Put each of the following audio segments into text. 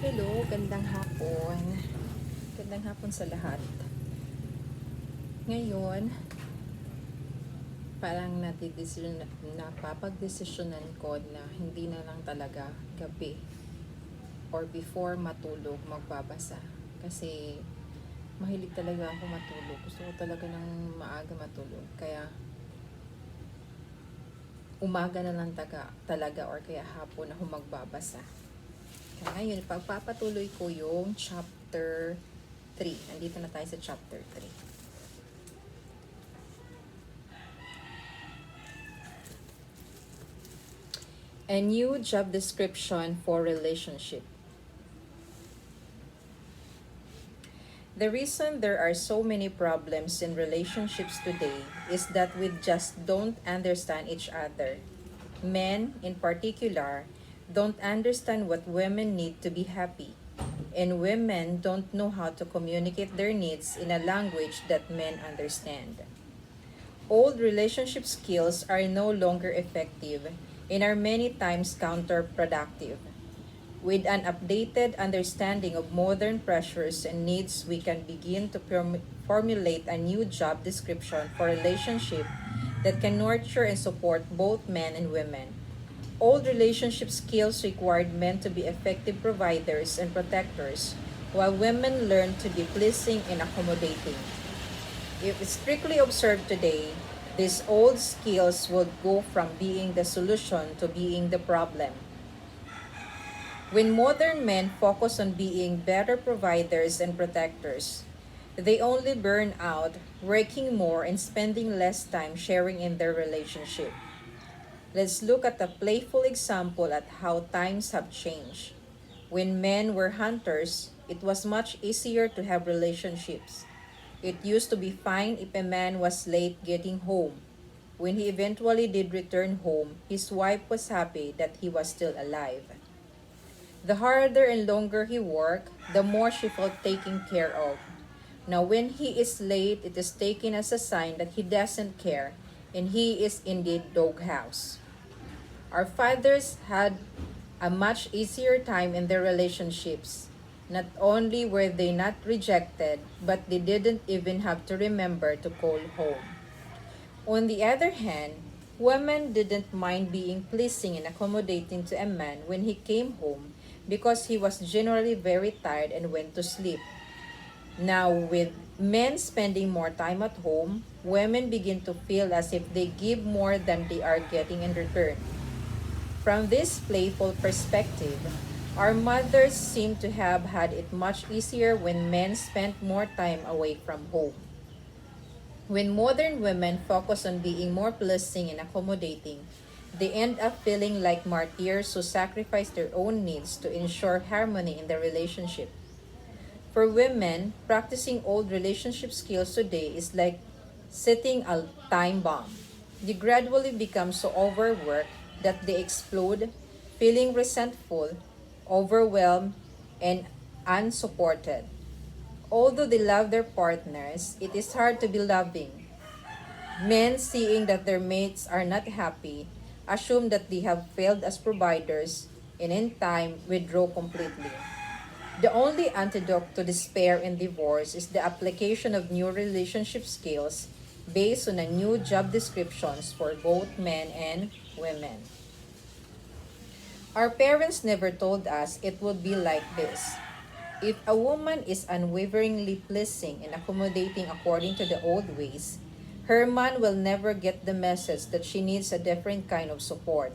Hello, gandang hapon. Gandang hapon sa lahat. Ngayon, parang napapagdesisyonan ko na hindi na lang talaga gabi or before matulog magbabasa. Kasi mahilig talaga ako matulog. Gusto ko talaga ng maaga matulog. Kaya umaga na lang talaga or kaya hapon ako magbabasa. Kaya ngayon, pagpapatuloy ko yung chapter 3. Nandito na tayo sa chapter 3. A new job description for relationship. The reason there are so many problems in relationships today is that we just don't understand each other. Men, in particular, don't understand what women need to be happy, and women don't know how to communicate their needs in a language that men understand. Old relationship skills are no longer effective and are many times counterproductive. With an updated understanding of modern pressures and needs, we can begin to formulate a new job description for relationship that can nurture and support both men and women. Old relationship skills required men to be effective providers and protectors, while women learn to be pleasing and accommodating. If strictly observed today, these old skills would go from being the solution to being the problem. When modern men focus on being better providers and protectors, they only burn out, working more and spending less time sharing in their relationship. Let's look at a playful example at how times have changed. When men were hunters, it was much easier to have relationships. It used to be fine if a man was late getting home. When he eventually did return home, his wife was happy that he was still alive. The harder and longer he worked, the more she felt taken care of. Now when he is late, it is taken as a sign that he doesn't care, and he is indeed doghouse. Our fathers had a much easier time in their relationships. Not only were they not rejected, but they didn't even have to remember to call home. On the other hand, women didn't mind being pleasing and accommodating to a man when he came home because he was generally very tired and went to sleep. Now, with men spending more time at home, women begin to feel as if they give more than they are getting in return. From this playful perspective, our mothers seem to have had it much easier when men spent more time away from home. When modern women focus on being more pleasing and accommodating, they end up feeling like martyrs who sacrifice their own needs to ensure harmony in the relationship. For women, practicing old relationship skills today is like setting a time bomb. They gradually become so overworked that they explode, feeling resentful, overwhelmed, and unsupported. Although they love their partners, it is hard to be loving. Men, seeing that their mates are not happy, assume that they have failed as providers and in time withdraw completely. The only antidote to despair and divorce is the application of new relationship skills based on a new job descriptions for both men and women. Our parents never told us it would be like this. If a woman is unwaveringly pleasing and accommodating according to the old ways, her man will never get the message that she needs a different kind of support.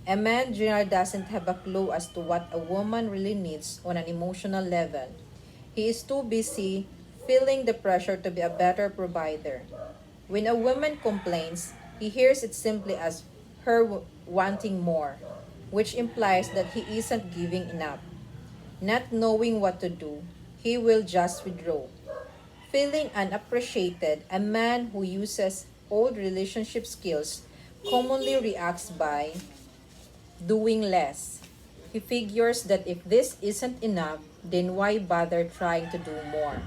A man generally doesn't have a clue as to what a woman really needs on an emotional level. He is too busy feeling the pressure to be a better provider. When a woman complains, he hears it simply as her wanting more, which implies that he isn't giving enough. Not knowing what to do, he will just withdraw. Feeling unappreciated, a man who uses old relationship skills commonly reacts by doing less. He figures that if this isn't enough, then why bother trying to do more?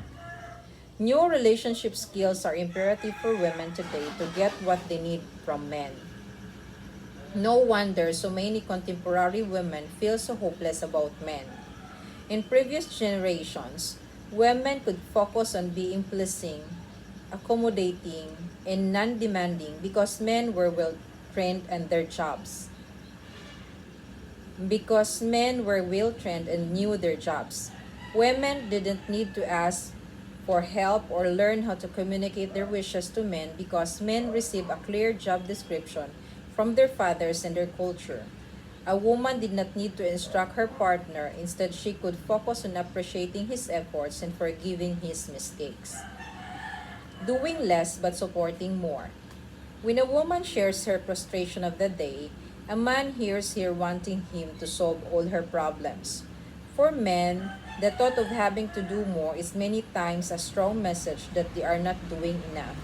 New relationship skills are imperative for women today to get what they need from men. No wonder so many contemporary women feel so hopeless about men. In previous generations, women could focus on being pleasing, accommodating, and non demanding because men were well trained in their jobs. Because men were well trained and knew their jobs. Women didn't need to ask for help or learn how to communicate their wishes to men because men receive a clear job description from their fathers and their culture. A woman did not need to instruct her partner, instead, she could focus on appreciating his efforts and forgiving his mistakes. Doing less but supporting more. When a woman shares her frustration of the day, a man hears her wanting him to solve all her problems. For men, the thought of having to do more is many times a strong message that they are not doing enough.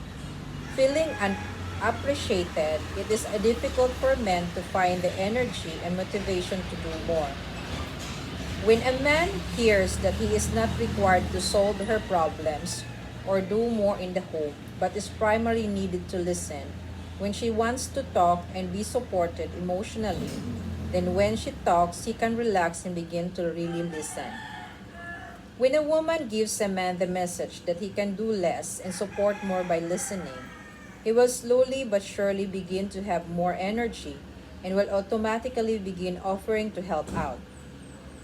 Feeling unappreciated, it is difficult for men to find the energy and motivation to do more. When a man hears that he is not required to solve her problems or do more in the home, but is primarily needed to listen, when she wants to talk and be supported emotionally, then when she talks, he can relax and begin to really listen. When a woman gives a man the message that he can do less and support more by listening, he will slowly but surely begin to have more energy and will automatically begin offering to help out.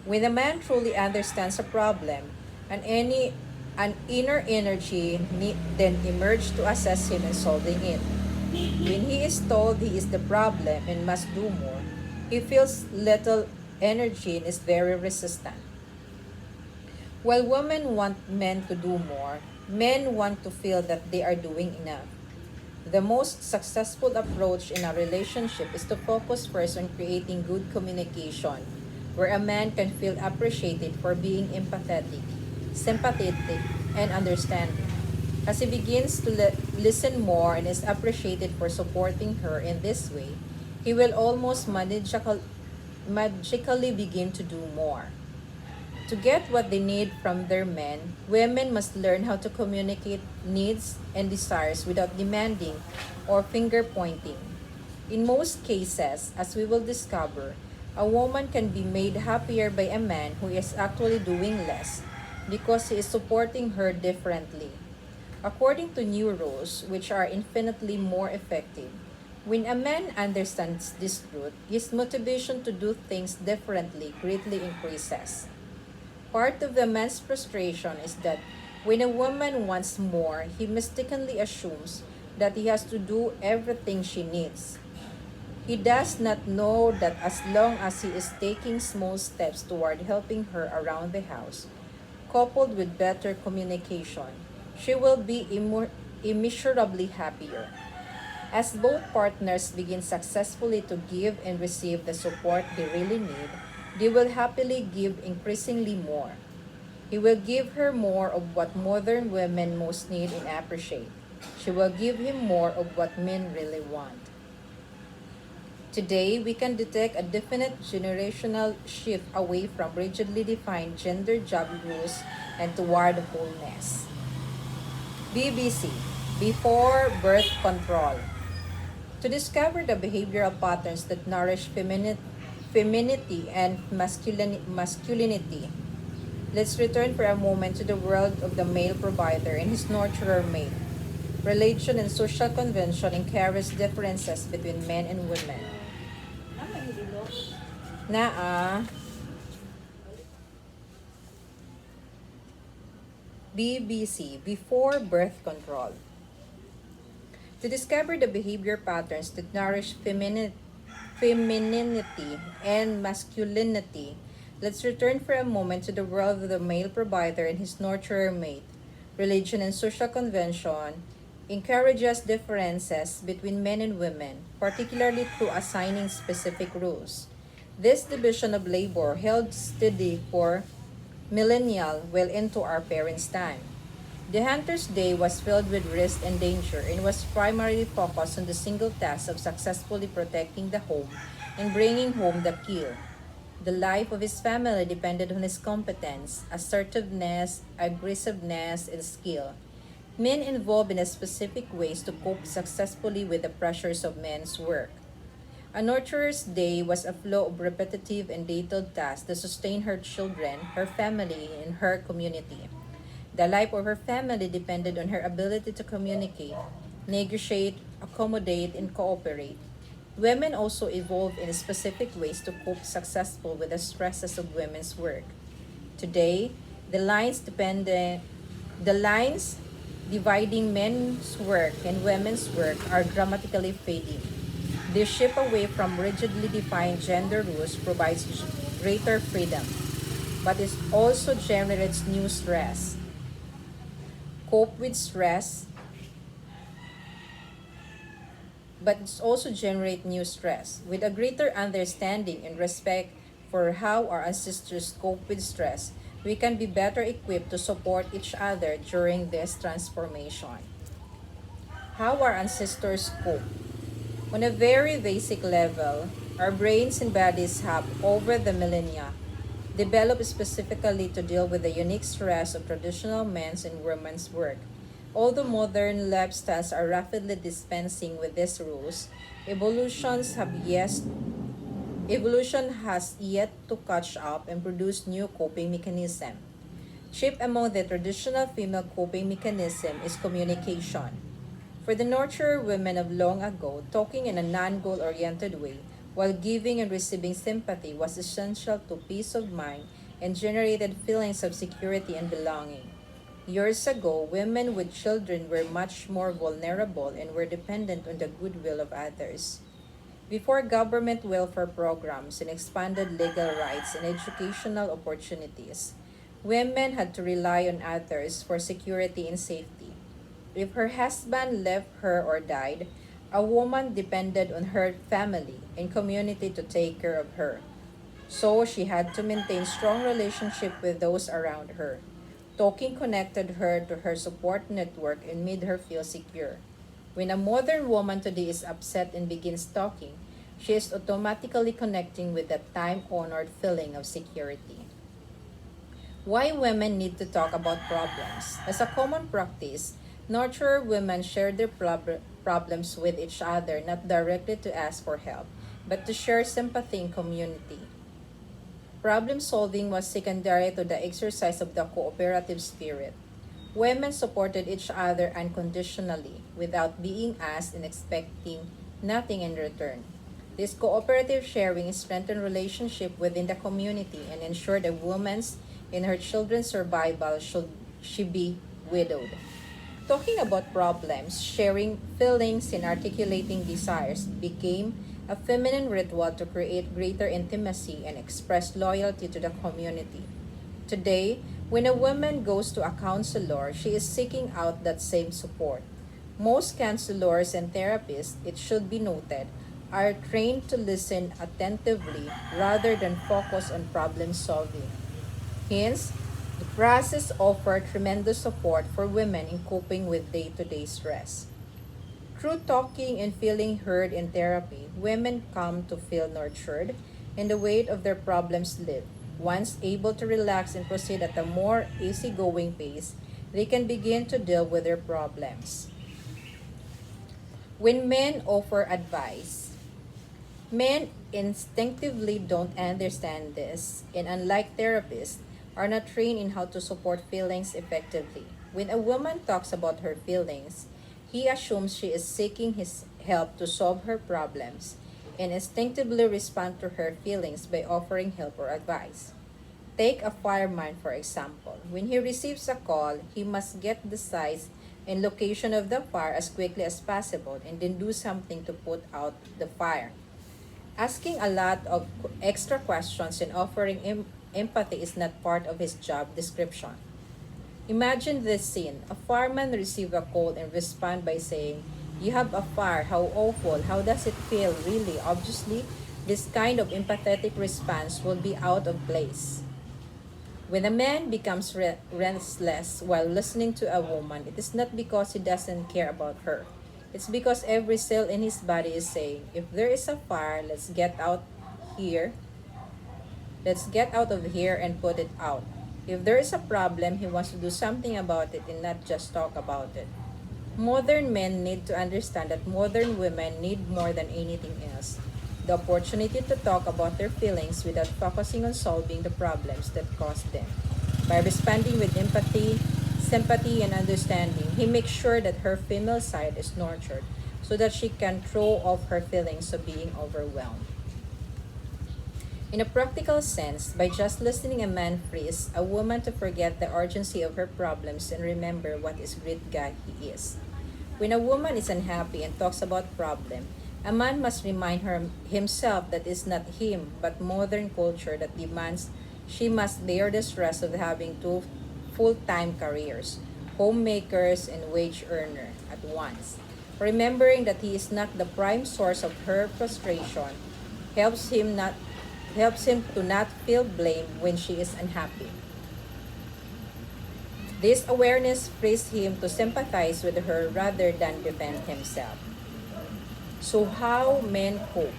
When a man truly understands a problem, an inner energy then emerges to assess him in solving it. When he is told he is the problem and must do more, he feels little energy and is very resistant. While women want men to do more, men want to feel that they are doing enough. The most successful approach in a relationship is to focus first on creating good communication, where a man can feel appreciated for being empathetic, sympathetic, and understanding. As he begins to listen more and is appreciated for supporting her in this way, he will almost magically begin to do more. To get what they need from their men, women must learn how to communicate needs and desires without demanding or finger pointing. In most cases, as we will discover, a woman can be made happier by a man who is actually doing less because he is supporting her differently. According to new rules, which are infinitely more effective, when a man understands this truth, his motivation to do things differently greatly increases. Part of the man's frustration is that when a woman wants more, he mistakenly assumes that he has to do everything she needs. He does not know that as long as he is taking small steps toward helping her around the house, coupled with better communication, she will be immeasurably happier. As both partners begin successfully to give and receive the support they really need, they will happily give increasingly more. He will give her more of what modern women most need and appreciate. She will give him more of what men really want. Today, we can detect a definite generational shift away from rigidly defined gender job rules and toward wholeness. BBC Before Birth Control. To discover the behavioral patterns that nourish femininity and masculinity, let's return for a moment to the world of the male provider and his nurturer mate. Religion and social convention encourage differences between men and women. Naa, BBC Before Birth Control. To discover the behavior patterns that nourish femininity and masculinity, let's return for a moment to the world of the male provider and his nurturer mate. Religion and social convention encourages differences between men and women, particularly through assigning specific rules. This division of labor held steady for millennial well into our parents' time. The hunter's day was filled with risk and danger and was primarily focused on the single task of successfully protecting the home and bringing home the kill. The life of his family depended on his competence, assertiveness, aggressiveness, and skill. Men involved in a specific ways to cope successfully with the pressures of men's work. A nurturer's day was a flow of repetitive and detailed tasks that sustained her children, her family, and her community. The life of her family depended on her ability to communicate, negotiate, accommodate, and cooperate. Women also evolved in specific ways to cope successfully with the stresses of women's work. Today, the lines dependent the lines dividing men's work and women's work are dramatically fading. This shift away from rigidly defined gender rules provides greater freedom, but it also generates new stress. Cope with stress, but it also generate new stress. With a greater understanding and respect for how our ancestors cope with stress, we can be better equipped to support each other during this transformation. How our ancestors cope. On a very basic level, our brains and bodies have, over the millennia, developed specifically to deal with the unique stress of traditional men's and women's work. Although modern lifestyles are rapidly dispensing with these rules, evolutions have yes, evolution has yet to catch up and produce new coping mechanisms. Chief among the traditional female coping mechanism is communication. For the nurturer women of long ago, talking in a non-goal oriented way while giving and receiving sympathy was essential to peace of mind and generated feelings of security and belonging. Years ago, women with children were much more vulnerable and were dependent on the goodwill of others. Before government welfare programs and expanded legal rights and educational opportunities, women had to rely on others for security and safety. If her husband left her or died, a woman depended on her family and community to take care of her. So she had to maintain strong relationship with those around her. Talking connected her to her support network and made her feel secure. When a modern woman today is upset and begins talking, she is automatically connecting with that time-honored feeling of security. Why women need to talk about problems. As a common practice, nurturer women share their problems with each other, not directly to ask for help, but to share sympathy and community. Problem solving was secondary to the exercise of the cooperative spirit. Women supported each other unconditionally, without being asked and expecting nothing in return. This cooperative sharing strengthened relationship within the community and ensured a woman's and her children's survival should she be widowed. Talking about problems, sharing feelings, and articulating desires became a feminine ritual to create greater intimacy and express loyalty to the community. Today, when a woman goes to a counselor, she is seeking out that same support. Most counselors and therapists, it should be noted, are trained to listen attentively rather than focus on problem solving. Hence, the process offers tremendous support for women in coping with day-to-day stress. Through talking and feeling heard in therapy, women come to feel nurtured and the weight of their problems lift. Once able to relax and proceed at a more easygoing pace, they can begin to deal with their problems. When men offer advice, men instinctively don't understand this, and unlike therapists, are not trained in how to support feelings effectively. When a woman talks about her feelings, he assumes she is seeking his help to solve her problems and instinctively respond to her feelings by offering help or advice. Take a fireman, for example. When he receives a call, he must get the size and location of the fire as quickly as possible and then do something to put out the fire. Asking a lot of extra questions and offering empathy is not part of his job description. Imagine this scene. A fireman receives a call and responds by saying, "You have a fire. How awful. How does it feel?" Really, obviously, this kind of empathetic response will be out of place. When a man becomes restless while listening to a woman, it is not because he doesn't care about her. It's because every cell in his body is saying, if there is a fire, here. Let's get out of here and put it out. If there is a problem, he wants to do something about it and not just talk about it. Modern men need to understand that modern women need more than anything else. the opportunity to talk about their feelings without focusing on solving the problems that caused them. By responding with empathy, sympathy, and understanding, he makes sure that her female side is nurtured so that she can throw off her feelings of being overwhelmed. In a practical sense, by just listening, a man frees a woman to forget the urgency of her problems and remember what a great guy he is. When a woman is unhappy and talks about problem, a man must remind her himself that it's not him but modern culture that demands she must bear the stress of having two full-time careers, homemakers and wage earner at once. Remembering that he is not the prime source of her frustration helps him not helps him to not feel blame when she is unhappy. This awareness frees him to sympathize with her rather than defend himself. So how men cope?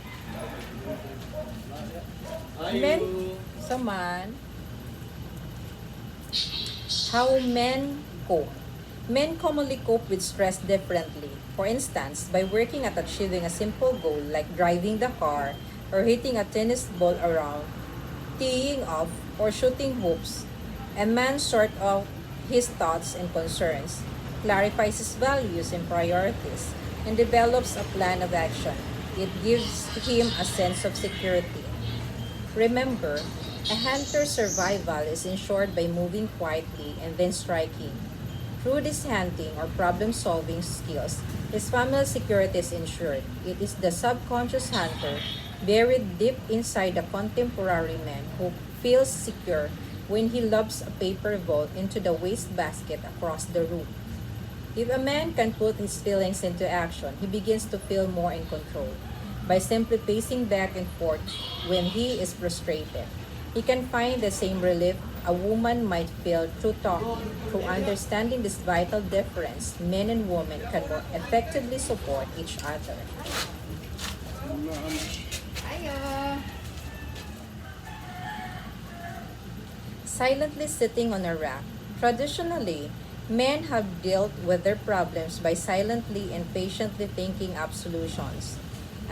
Men, so man, how men cope? Men commonly cope with stress differently. For instance, by working at achieving a simple goal like driving the car or hitting a tennis ball around, teeing off, or shooting hoops, a man sorts out his thoughts and concerns, clarifies his values and priorities, and develops a plan of action. It gives him a sense of security. Remember, a hunter's survival is ensured by moving quietly and then striking. Through this hunting or problem-solving skills, his family's security is ensured. It is the subconscious hunter, buried deep inside the contemporary man, who feels secure when he lobs a paper ball into the wastebasket across the room. If a man can put his feelings into action, he begins to feel more in control. By simply pacing back and forth when he is frustrated, he can find the same relief a woman might feel through talking. Through understanding this vital difference, men and women can more effectively support each other. Silently sitting on a rack. Traditionally, men have dealt with their problems by silently and patiently thinking up solutions.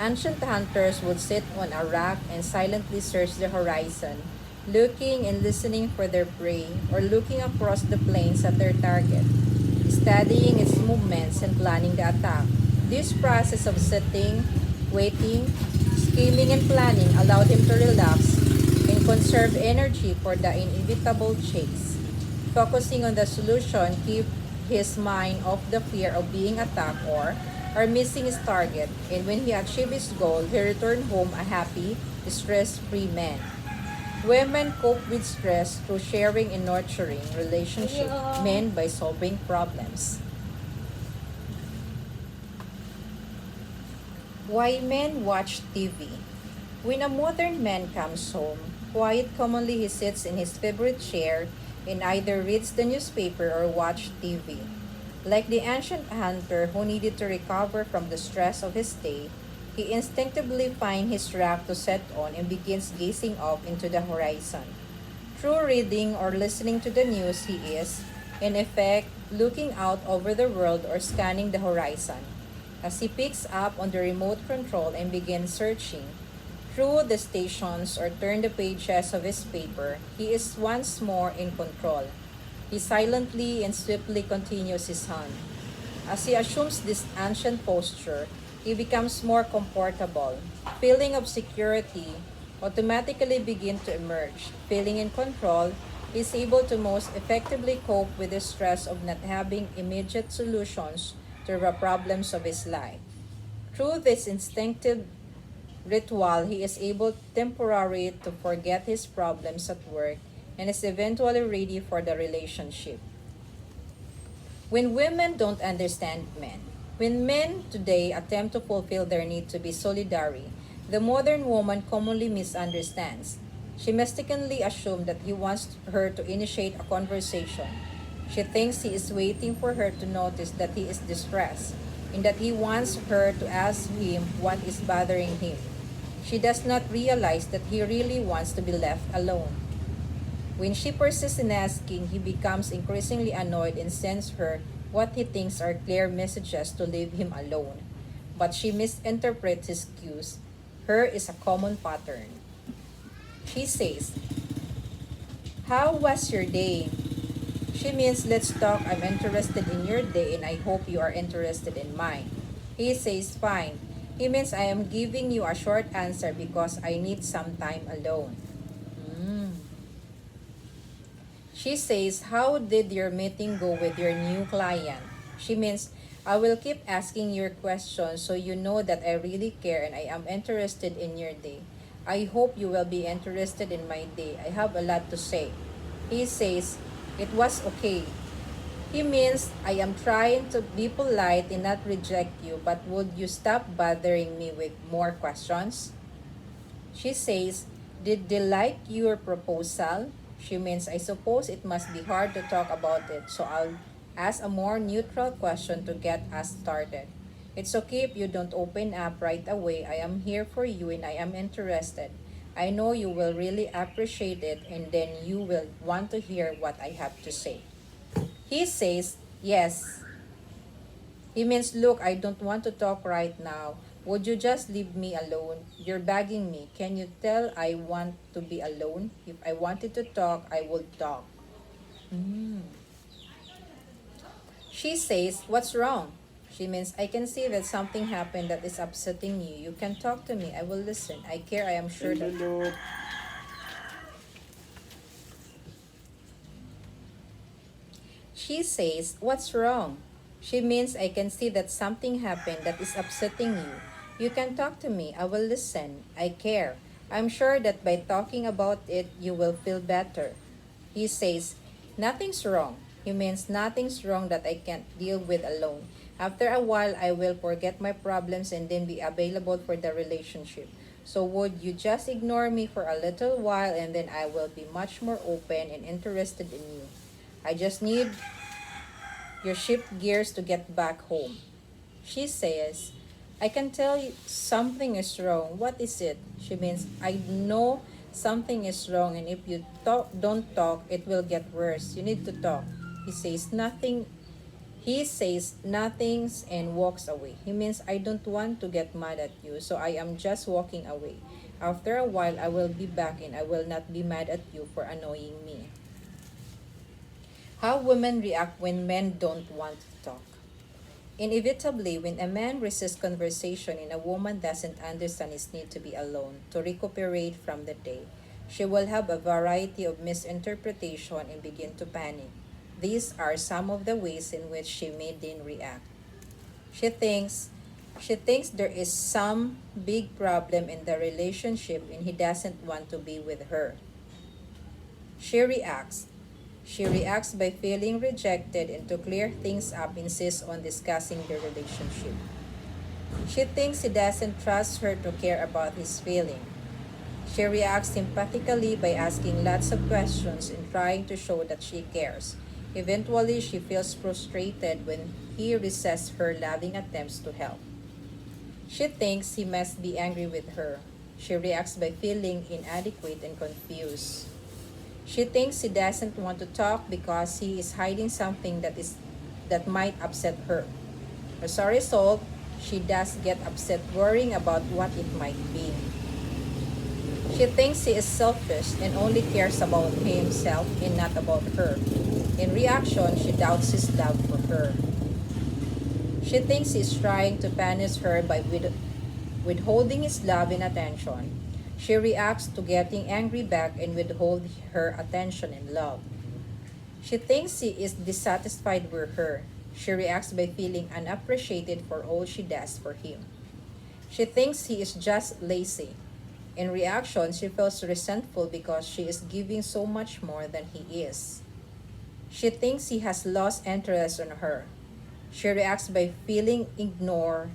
Ancient hunters would sit on a rock and silently search the horizon, looking and listening for their prey, or looking across the plains at their target, studying its movements and planning the attack. This process of sitting, waiting, scheming, and planning allowed him to relax and conserve energy for the inevitable chase. Focusing on the solution keep his mind off the fear of being attacked or missing his target, and when he achieved his goal, he returned home a happy, stress-free man. Women cope with stress through sharing and nurturing relationships, men by solving problems. Why men watch TV? When a modern man comes home, quiet commonly he sits in his favorite chair and either reads the newspaper or watch TV. Like the ancient hunter who needed to recover from the stress of his day, he instinctively finds his rack to set on and begins gazing off into the horizon. Through reading or listening to the news, he is, in effect, looking out over the world or scanning the horizon. As he picks up on the remote control and begins searching through the stations or turn the pages of his paper, he is once more in control. He silently and swiftly continues his hunt. As he assumes this ancient posture, he becomes more comfortable. Feeling of security automatically begin to emerge. Feeling in control, he is able to most effectively cope with the stress of not having immediate solutions to the problems of his life. Through this instinctive ritual, he is able temporarily to forget his problems at work and is eventually ready for the relationship. When women don't understand men. When men today attempt to fulfill their need to be solidary, the modern woman commonly misunderstands. She mistakenly assumes that he wants her to initiate a conversation. She thinks he is waiting for her to notice that he is distressed and that he wants her to ask him what is bothering him. She does not realize that he really wants to be left alone. When she persists in asking, he becomes increasingly annoyed and sends her what he thinks are clear messages to leave him alone. But she misinterprets his cues. Her is a common pattern. She says, "How was your day?" She means, "Let's talk. I'm interested in your day and I hope you are interested in mine." He says, "Fine." He means, "I am giving you a short answer because I need some time alone." Mm. She says, "How did your meeting go with your new client?" She means, "I will keep asking your questions so you know that I really care and I am interested in your day. I hope you will be interested in my day. I have a lot to say." He says, "It was okay." He means, "I am trying to be polite and not reject you, but would you stop bothering me with more questions?" She says, "Did they like your proposal?" She means, "I suppose it must be hard to talk about it, so I'll ask a more neutral question to get us started. It's okay if you don't open up right away. I am here for you and I am interested. I know you will really appreciate it and then you will want to hear what I have to say." He says, "Yes." He means, "Look, I don't want to talk right now. Would you just leave me alone? You're begging me. Can you tell I want to be alone? If I wanted to talk, I would talk." Mm. She says, "What's wrong?" She means, "I can see that something happened that is upsetting you. You can talk to me. I will listen. I care. I am sure that..." She says, "What's wrong?" She means, "I can see that something happened that is upsetting you. You can talk to me. I will listen. I care. I'm sure that by talking about it, you will feel better." He says, "Nothing's wrong." He means, "Nothing's wrong that I can't deal with alone. After a while, I will forget my problems and then be available for the relationship. So would you just ignore me for a little while and then I will be much more open and interested in you. I just need your shift gears to get back home." She says, "I can tell you something is wrong. What is it?" She means, "I know something is wrong and if you don't talk, it will get worse. You need to talk." He says, "Nothing." He says nothings and walks away. He means, "I don't want to get mad at you, so I am just walking away. After a while, I will be back and I will not be mad at you for annoying me." How women react when men don't want to talk. Inevitably, when a man resists conversation and a woman doesn't understand his need to be alone, to recuperate from the day, she will have a variety of misinterpretation and begin to panic. These are some of the ways in which she may then react. She thinks she thinks there is some big problem in the relationship and he doesn't want to be with her. She reacts. She reacts by feeling rejected and to clear things up insists on discussing the relationship. She thinks he doesn't trust her to care about his feeling. She reacts sympathetically by asking lots of questions and trying to show that she cares. Eventually, she feels frustrated when he resists her loving attempts to help. She thinks he must be angry with her. She reacts by feeling inadequate and confused. She thinks he doesn't want to talk because he is hiding something that might upset her. As a result, she does get upset worrying about what it might be. She thinks he is selfish and only cares about himself and not about her. In reaction, she doubts his love for her. She thinks he is trying to punish her by withholding his love and attention. She reacts to getting angry back and withhold her attention and love. She thinks he is dissatisfied with her. She reacts by feeling unappreciated for all she does for him. She thinks he is just lazy. In reaction, she feels resentful because she is giving so much more than he is. She thinks he has lost interest in her. She reacts by feeling ignored,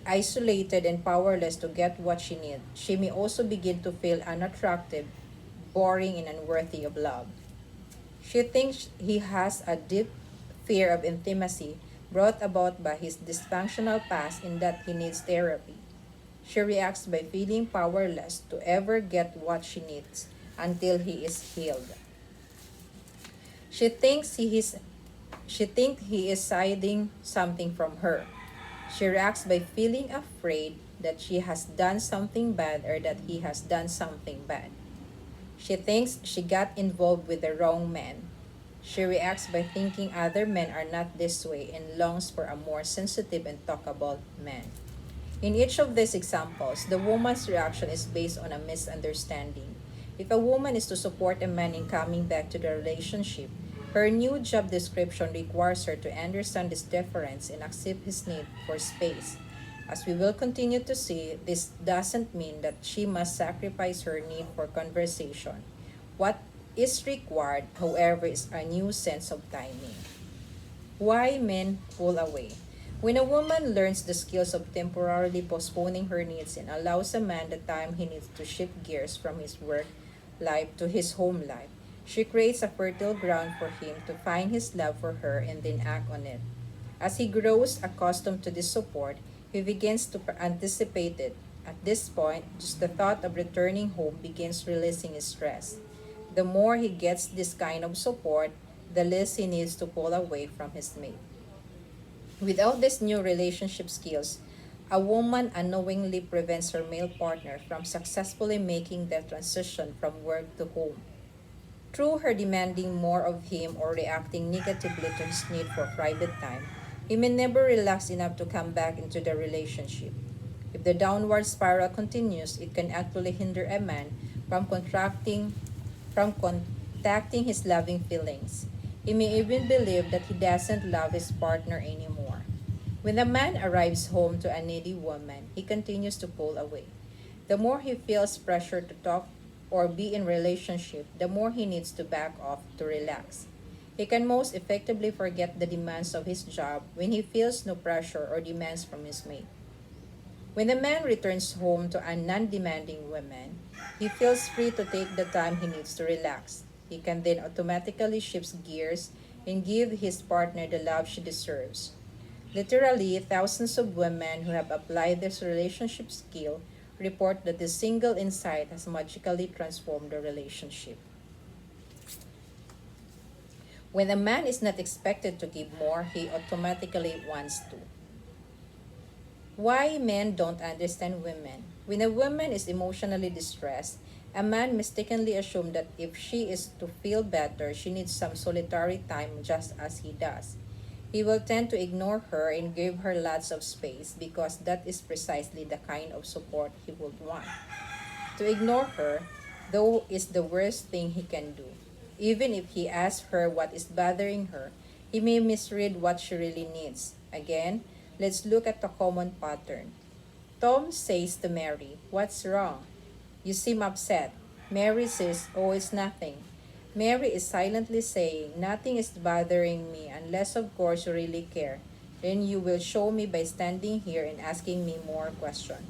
isolated, and powerless to get what she needs. She may also begin to feel unattractive, boring, and unworthy of love. She thinks he has a deep fear of intimacy brought about by his dysfunctional past and that he needs therapy. She reacts by feeling powerless to ever get what she needs until he is healed. She thinks he is hiding something from her. She reacts by feeling afraid that she has done something bad or that he has done something bad. She thinks she got involved with the wrong man. She reacts by thinking other men are not this way and longs for a more sensitive and talkable man. In each of these examples, the woman's reaction is based on a misunderstanding. If a woman is to support a man in coming back to the relationship, her new job description requires her to understand this difference and accept his need for space. As we will continue to see, this doesn't mean that she must sacrifice her need for conversation. What is required, however, is a new sense of timing. Why men pull away? When a woman learns the skills of temporarily postponing her needs and allows a man the time he needs to shift gears from his work life to his home life, she creates a fertile ground for him to find his love for her and then act on it. As he grows accustomed to this support, he begins to anticipate it. At this point, just the thought of returning home begins releasing his stress. The more he gets this kind of support, the less he needs to pull away from his mate. Without these new relationship skills, a woman unknowingly prevents her male partner from successfully making the transition from work to home. Through her demanding more of him or reacting negatively to his need for private time, he may never relax enough to come back into the relationship. If the downward spiral continues, it can actually hinder a man from contacting his loving feelings. He may even believe that he doesn't love his partner anymore. When a man arrives home to a needy woman, he continues to pull away. The more he feels pressure to talk or be in relationship, the more he needs to back off to relax. He can most effectively forget the demands of his job when he feels no pressure or demands from his mate. When a man returns home to a non-demanding woman, he feels free to take the time he needs to relax. He can then automatically shift gears and give his partner the love she deserves. Literally, thousands of women who have applied this relationship skill report that the single insight has magically transformed the relationship. When a man is not expected to give more, he automatically wants to. Why men don't understand women? When a woman is emotionally distressed, a man mistakenly assumes that if she is to feel better, she needs some solitary time just as he does. He will tend to ignore her and give her lots of space because that is precisely the kind of support he would want. To ignore her, though, is the worst thing he can do. Even if he asks her what is bothering her, he may misread what she really needs. Again, let's look at the common pattern. Tom says to Mary, "What's wrong? You seem upset." Mary says, "Oh, it's nothing." Mary is silently saying, "Nothing is bothering me unless of course you really care. Then you will show me by standing here and asking me more questions."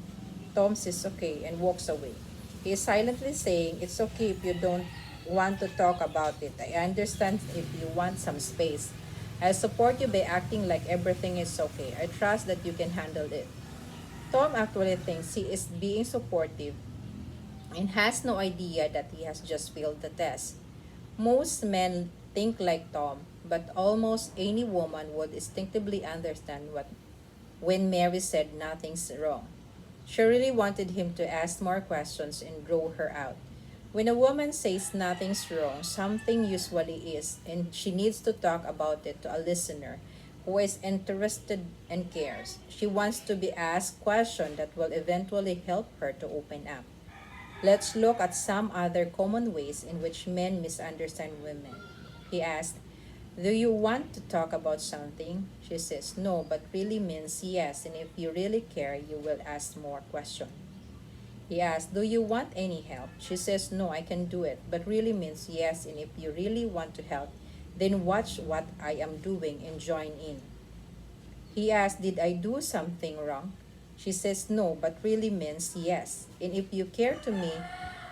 Tom says okay and walks away. He is silently saying, "It's okay if you don't want to talk about it. I understand if you want some space. I'll support you by acting like everything is okay. I trust that you can handle it." Tom actually thinks he is being supportive and has no idea that he has just failed the test. Most men think like Tom, but almost any woman would instinctively understand what when Mary said nothing's wrong. She really wanted him to ask more questions and draw her out. When a woman says nothing's wrong, something usually is, and she needs to talk about it to a listener who is interested and cares. She wants to be asked questions that will eventually help her to open up. Let's look at some other common ways in which men misunderstand women. He asked, "Do you want to talk about something?" She says, "No, but really means yes, and if you really care, you will ask more questions." He asked, "Do you want any help?" She says, "No, I can do it," but really means yes, and if you really want to help, then watch what I am doing and join in. He asked, "Did I do something wrong?" She says, "No, but really means yes. And if you care to me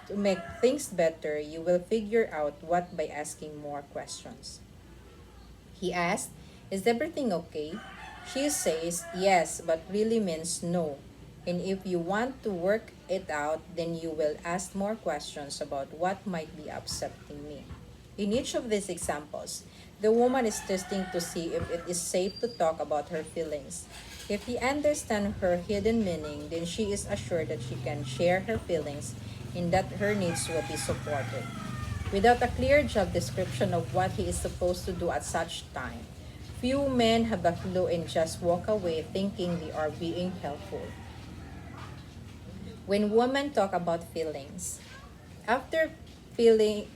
to make things better, you will figure out what by asking more questions." He asked, "Is everything okay?" She says, "Yes, but really means no. And if you want to work it out, then you will ask more questions about what might be upsetting me." In each of these examples, the woman is testing to see if it is safe to talk about her feelings. If he understands her hidden meaning, then she is assured that she can share her feelings and that her needs will be supported. Without a clear job description of what he is supposed to do at such time, few men have a clue and just walk away thinking they are being helpful. When women talk about feelings, after feeling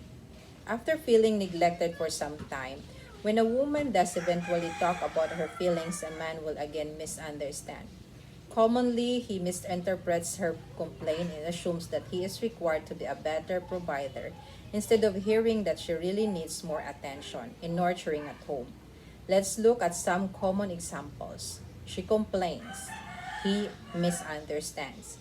after feeling neglected for some time, when a woman does eventually talk about her feelings, a man will again misunderstand. Commonly, he misinterprets her complaint and assumes that he is required to be a better provider instead of hearing that she really needs more attention and nurturing at home. Let's look at some common examples. She complains. He misunderstands.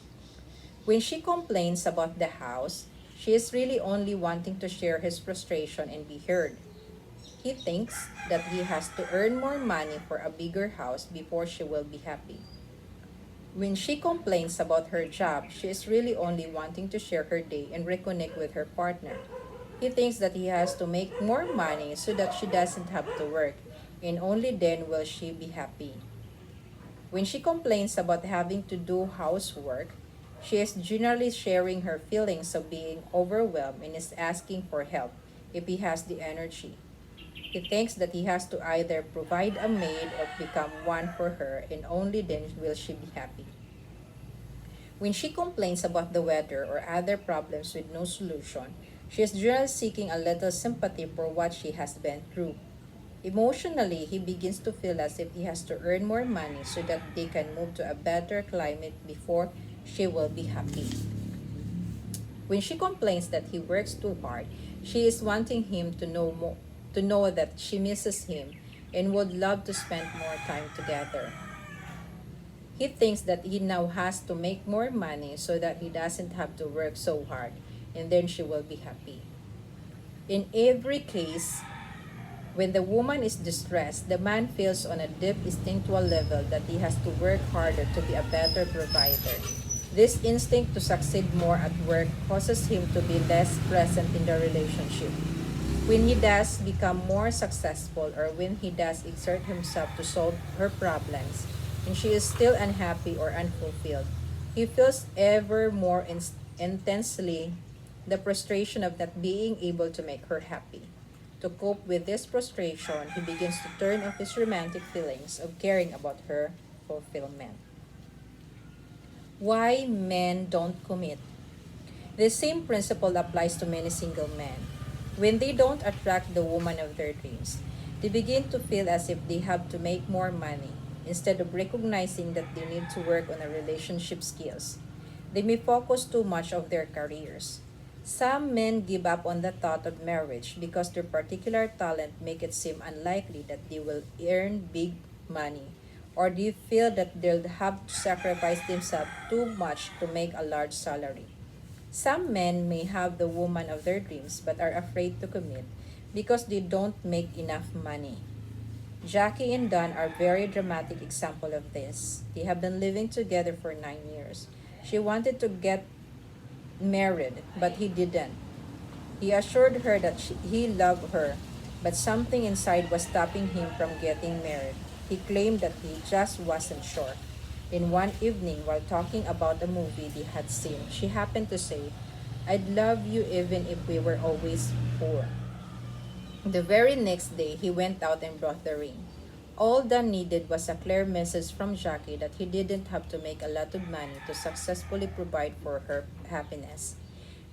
When she complains about the house, she is really only wanting to share his frustration and be heard. He thinks that he has to earn more money for a bigger house before she will be happy. When she complains about her job, she is really only wanting to share her day and reconnect with her partner. He thinks that he has to make more money so that she doesn't have to work, and only then will she be happy. When she complains about having to do housework, she is generally sharing her feelings of being overwhelmed and is asking for help if he has the energy. He thinks that he has to either provide a maid or become one for her, and only then will she be happy. When she complains about the weather or other problems with no solution, she is generally seeking a little sympathy for what she has been through. Emotionally, he begins to feel as if he has to earn more money so that they can move to a better climate before she will be happy. When she complains that he works too hard, she is wanting him to know that she misses him and would love to spend more time together. He thinks that he now has to make more money so that he doesn't have to work so hard, and then she will be happy. In every case, when the woman is distressed, the man feels on a deep instinctual level that he has to work harder to be a better provider. This instinct to succeed more at work causes him to be less present in the relationship. When he does become more successful or when he does exert himself to solve her problems and she is still unhappy or unfulfilled, he feels ever more intensely the frustration of not being able to make her happy. To cope with this frustration, he begins to turn off his romantic feelings of caring about her fulfillment. Why men don't commit? The same principle applies to many single men. When they don't attract the woman of their dreams, they begin to feel as if they have to make more money instead of recognizing that they need to work on a relationship skills. They may focus too much of their careers. Some men give up on the thought of marriage because their particular talent make it seem unlikely that they will earn big money, or they feel that they'll have to sacrifice themselves too much to make a large salary. Some men may have the woman of their dreams but are afraid to commit because they don't make enough money. Jackie and Don are very dramatic example of this. They have been living together for 9 years. She wanted to get married, but he didn't. He assured her that he loved her, but something inside was stopping him from getting married. He claimed that he just wasn't sure. In one evening, while talking about a movie they had seen, she happened to say, "I'd love you even if we were always poor." The very next day, he went out and brought the ring. All Don needed was a clear message from Jackie that he didn't have to make a lot of money to successfully provide for her happiness.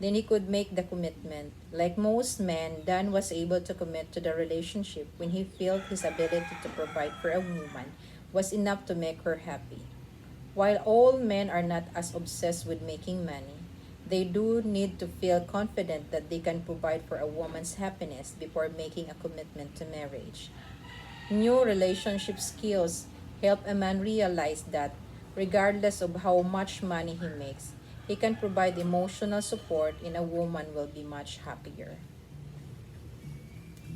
Then he could make the commitment. Like most men, Dan was able to commit to the relationship when he felt his ability to provide for a woman was enough to make her happy. While all men are not as obsessed with making money, they do need to feel confident that they can provide for a woman's happiness before making a commitment to marriage. New relationship skills help a man realize that, regardless of how much money he makes, he can provide emotional support and a woman will be much happier.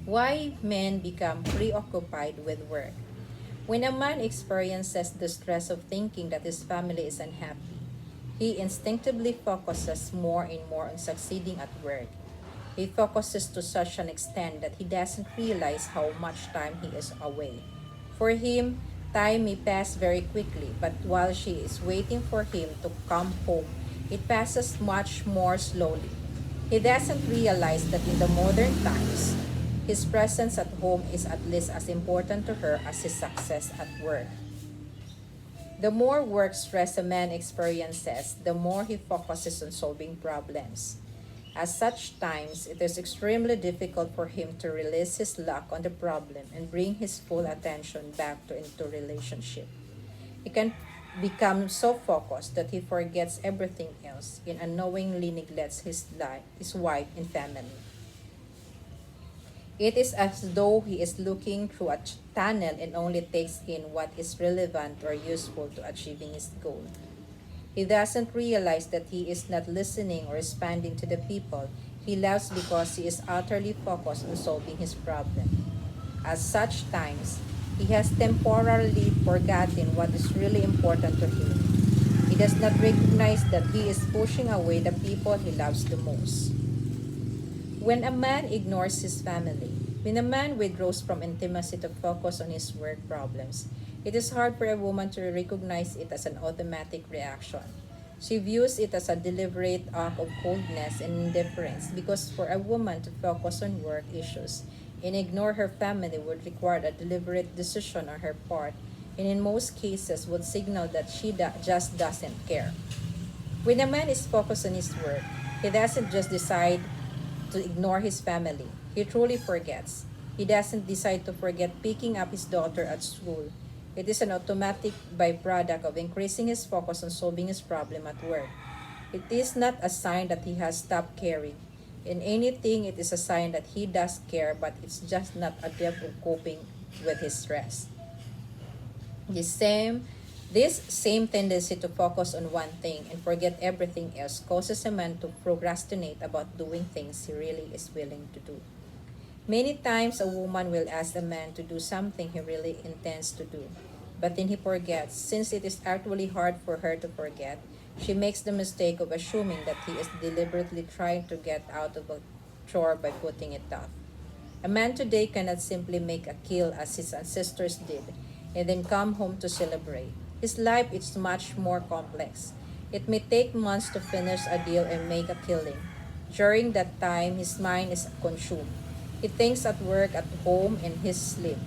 Why men become preoccupied with work? When a man experiences the stress of thinking that his family is unhappy, he instinctively focuses more and more on succeeding at work. He focuses to such an extent that he doesn't realize how much time he is away. For him, time may pass very quickly, but while she is waiting for him to come home, it passes much more slowly. He doesn't realize that in the modern times, his presence at home is at least as important to her as his success at work. The more work stress a man experiences, the more he focuses on solving problems. At such times, it is extremely difficult for him to release his lock on the problem and bring his full attention back to into relationship. He can become so focused that he forgets everything else and unknowingly neglects his wife, and family. It is as though he is looking through a tunnel and only takes in what is relevant or useful to achieving his goal. He doesn't realize that he is not listening or responding to the people he loves because he is utterly focused on solving his problem. At such times, he has temporarily forgotten what is really important to him. He does not recognize that he is pushing away the people he loves the most. When a man ignores his family, when a man withdraws from intimacy to focus on his work problems, it is hard for a woman to recognize it as an automatic reaction. She views it as a deliberate act of coldness and indifference because for a woman to focus on work issues and ignore her family would require a deliberate decision on her part and in most cases would signal that just doesn't care. When a man is focused on his work, he doesn't just decide to ignore his family. He truly forgets. He doesn't decide to forget picking up his daughter at school. It is an automatic byproduct of increasing his focus on solving his problem at work. It is not a sign that he has stopped caring. In anything, it is a sign that he does care, but it's just not adept of coping with his stress. The same this same tendency to focus on one thing and forget everything else causes a man to procrastinate about doing things he really is willing to do. Many times a woman will ask a man to do something he really intends to do, but then he forgets. Since it is actually hard for her to forget, she makes the mistake of assuming that he is deliberately trying to get out of a chore by putting it off. A man today cannot simply make a kill as his ancestors did and then come home to celebrate. His life is much more complex. It may take months to finish a deal and make a killing. During that time, his mind is consumed. He thinks at work, at home, and his sleep.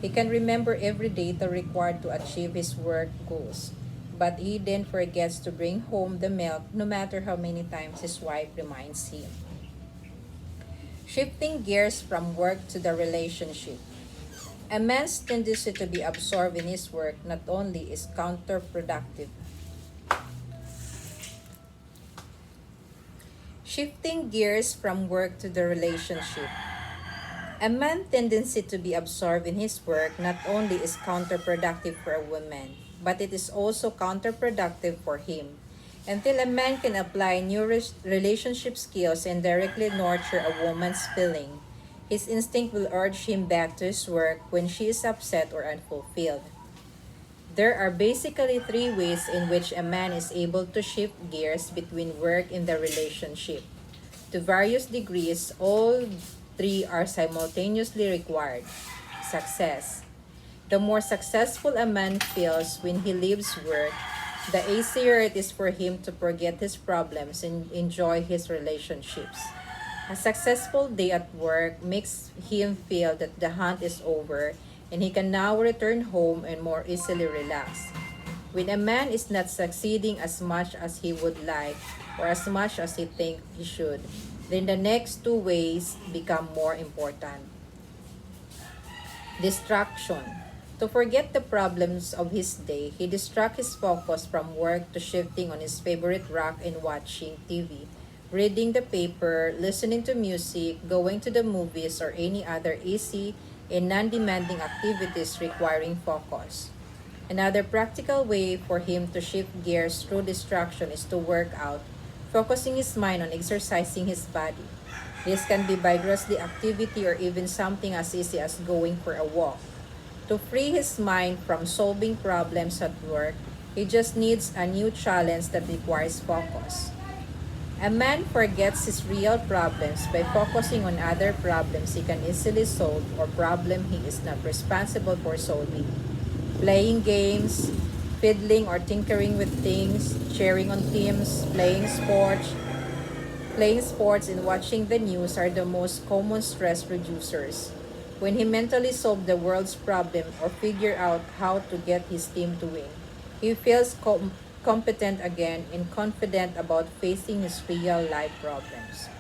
He can remember every data required to achieve his work goals. But he then forgets to bring home the milk no matter how many times his wife reminds him. Shifting gears from work to the relationship. A man's tendency to be absorbed in his work not only is counterproductive. Shifting gears from work to the relationship. A man's tendency to be absorbed in his work not only is counterproductive for a woman, but it is also counterproductive for him. Until a man can apply new relationship skills and directly nurture a woman's feeling, his instinct will urge him back to his work when she is upset or unfulfilled. There are basically three ways in which a man is able to shift gears between work and the relationship. To various degrees, all three are simultaneously required. Success. The more successful a man feels when he leaves work, the easier it is for him to forget his problems and enjoy his relationships. A successful day at work makes him feel that the hunt is over and he can now return home and more easily relax. When a man is not succeeding as much as he would like or as much as he thinks he should, then the next two ways become more important. Distraction. To forget the problems of his day, he distracts his focus from work to shifting on his favorite rock and watching TV, reading the paper, listening to music, going to the movies, or any other easy and non-demanding activities requiring focus. Another practical way for him to shift gears through distraction is to work out, focusing his mind on exercising his body. This can be vigorously activity or even something as easy as going for a walk. To free his mind from solving problems at work, he just needs a new challenge that requires focus. A man forgets his real problems by focusing on other problems he can easily solve or problem he is not responsible for solving. Playing games, fiddling or tinkering with things, sharing on teams, playing sports and watching the news are the most common stress reducers. When he mentally solves the world's problem or figure out how to get his team to win, he feels competent again and confident about facing his real life problems.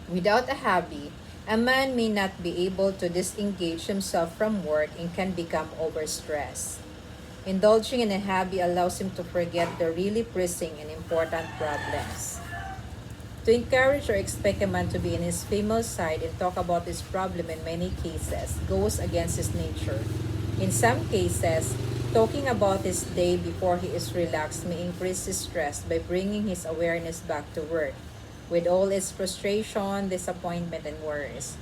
Without a hobby, a man may not be able to disengage himself from work and can become overstressed. Indulging in a hobby allows him to forget the really pressing and important problems. To encourage or expect a man to be in his female side and talk about his problem in many cases goes against his nature. In some cases, talking about his day before he is relaxed may increase his stress by bringing his awareness back to work, with all its frustration, disappointment, and worries.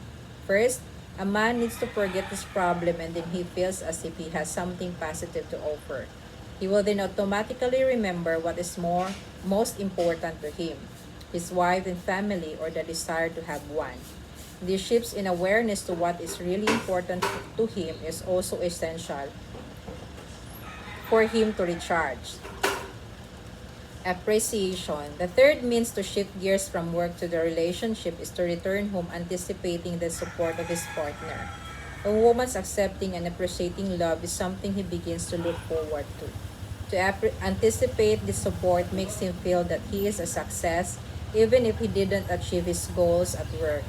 First, a man needs to forget his problem and then he feels as if he has something positive to offer. He will then automatically remember what is most important to him, his wife and family, or the desire to have one. This shifts in awareness to what is really important to him is also essential for him to recharge. Appreciation. The third means to shift gears from work to the relationship is to return home anticipating the support of his partner. A woman's accepting and appreciating love is something he begins to look forward to. To anticipate this support makes him feel that he is a success even if he didn't achieve his goals at work.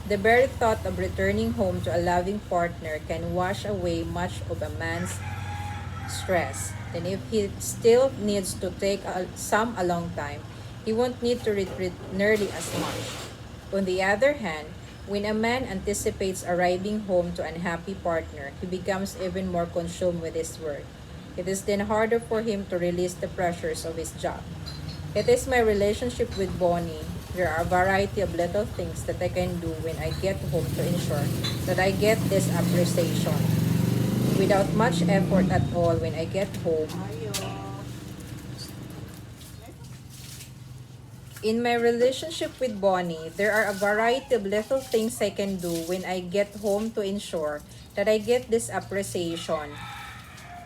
The very thought of returning home to a loving partner can wash away much of a man's stress. Then if he still needs to take some a long time, he won't need to retreat nearly as much. On the other hand, when a man anticipates arriving home to an unhappy partner, he becomes even more consumed with his work. It is then harder for him to release the pressures of his job. It is my relationship with Bonnie. There are a variety of little things that I can do when I get home to ensure that I get this appreciation. Without much effort at all when I get home, in my relationship with Bonnie, there are a variety of little things I can do when I get home to ensure that I get this appreciation.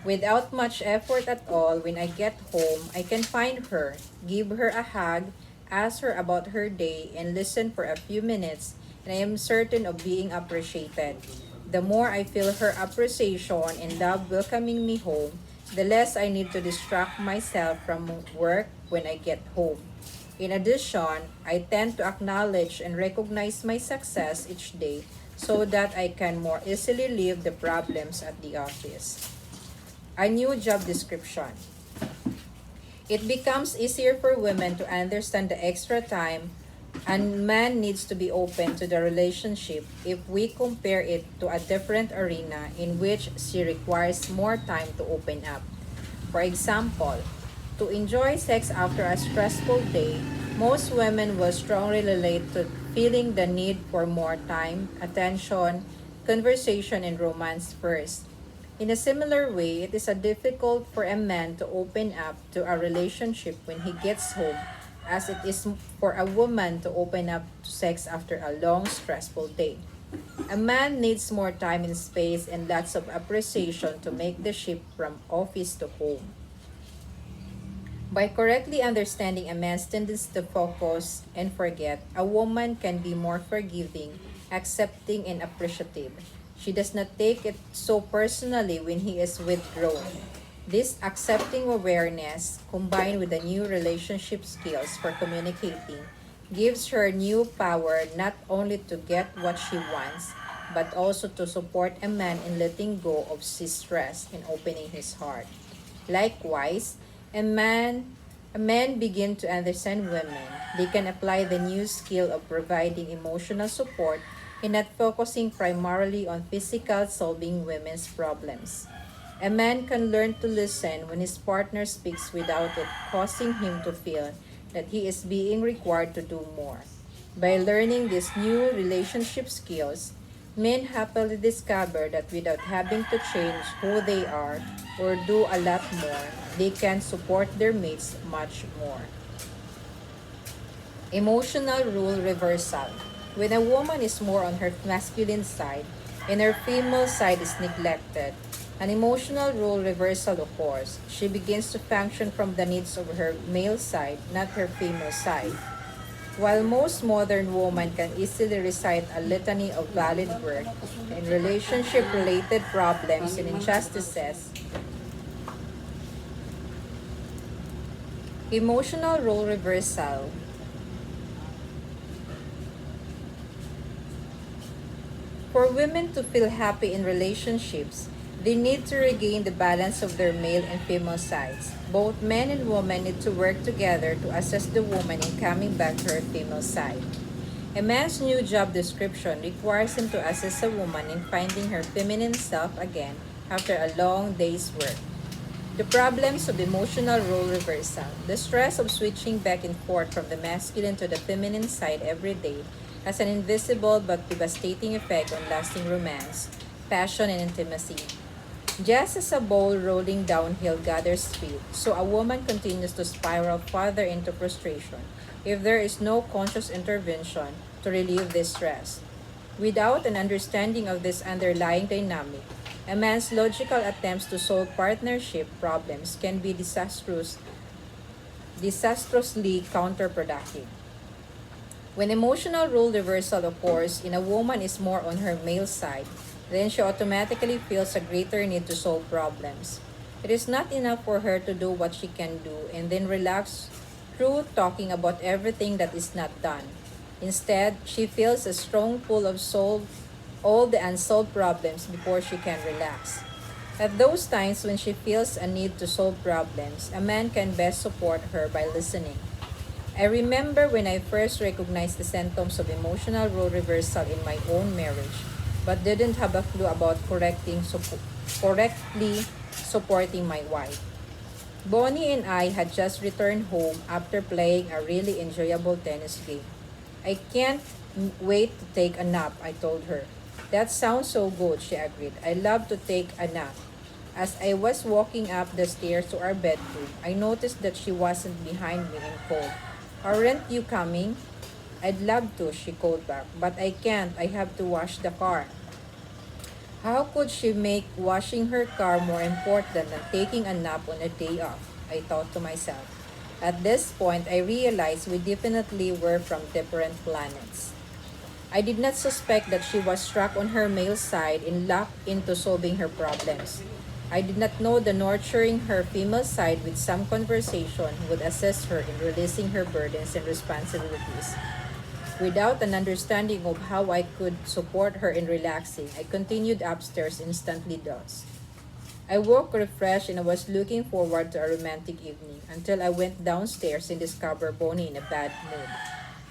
Without much effort at all, when I get home, I can find her, give her a hug, ask her about her day, and listen for a few minutes, and I am certain of being appreciated. The more I feel her appreciation and love welcoming me home, the less I need to distract myself from work when I get home. In addition, I tend to acknowledge and recognize my success each day so that I can more easily leave the problems at the office. A new job description. It becomes easier for women to understand the extra time and man needs to be open to the relationship if we compare it to a different arena in which she requires more time to open up. For example, to enjoy sex after a stressful day, most women will strongly relate to feeling the need for more time, attention, conversation, and romance first. In a similar way, it is difficult for a man to open up to a relationship when he gets home, as it is for a woman to open up to sex after a long, stressful day. A man needs more time and space and lots of appreciation to make the shift from office to home. By correctly understanding a man's tendency to focus and forget, a woman can be more forgiving, accepting, and appreciative. She does not take it so personally when he is withdrawn. This accepting awareness, combined with the new relationship skills for communicating, gives her new power not only to get what she wants, but also to support a man in letting go of his stress and opening his heart. Likewise, a man a men begin to understand women, they can apply the new skill of providing emotional support and not focusing primarily on physical solving women's problems. A man can learn to listen when his partner speaks without it causing him to feel that he is being required to do more. By learning these new relationship skills, men happily discover that without having to change who they are or do a lot more, they can support their mates much more. Emotional role reversal. When a woman is more on her masculine side and her female side is neglected, an emotional role reversal occurs. She begins to function from the needs of her male side, not her female side. While most modern women can easily recite a litany of valid work and relationship related problems and injustices, emotional role reversal. For women to feel happy in relationships, they need to regain the balance of their male and female sides. Both men and women need to work together to assist the woman in coming back to her female side. A man's new job description requires him to assist a woman in finding her feminine self again after a long day's work. The problems of emotional role reversal. The stress of switching back and forth from the masculine to the feminine side every day has an invisible but devastating effect on lasting romance, passion, and intimacy. Just as a bowl rolling downhill gathers speed, so a woman continues to spiral farther into frustration if there is no conscious intervention to relieve this stress. Without an understanding of this underlying dynamic, a man's logical attempts to solve partnership problems can be disastrously counterproductive. When emotional role reversal occurs and a woman is more on her male side, then she automatically feels a greater need to solve problems. It is not enough for her to do what she can do and then relax through talking about everything that is not done. Instead, she feels a strong pull of solve all the unsolved problems before she can relax. At those times when she feels a need to solve problems, a man can best support her by listening. I remember when I first recognized the symptoms of emotional role reversal in my own marriage, but didn't have a clue about correctly supporting my wife. Bonnie and I had just returned home after playing a really enjoyable tennis game. I can't wait to take a nap, I told her. That sounds so good, she agreed. I love to take a nap. As I was walking up the stairs to our bedroom, I noticed that she wasn't behind me and called, "Aren't you coming?" "I'd love to," she called back, "but I can't. I have to wash the car." How could she make washing her car more important than taking a nap on a day off? I thought to myself. At this point, I realized we definitely were from different planets. I did not suspect that she was struck on her male side and locked into solving her problems. I did not know that nurturing her female side with some conversation would assist her in releasing her burdens and responsibilities. Without an understanding of how I could support her in relaxing, I continued upstairs instantly lost. I woke refreshed and I was looking forward to a romantic evening until I went downstairs and discovered Bonnie in a bad mood.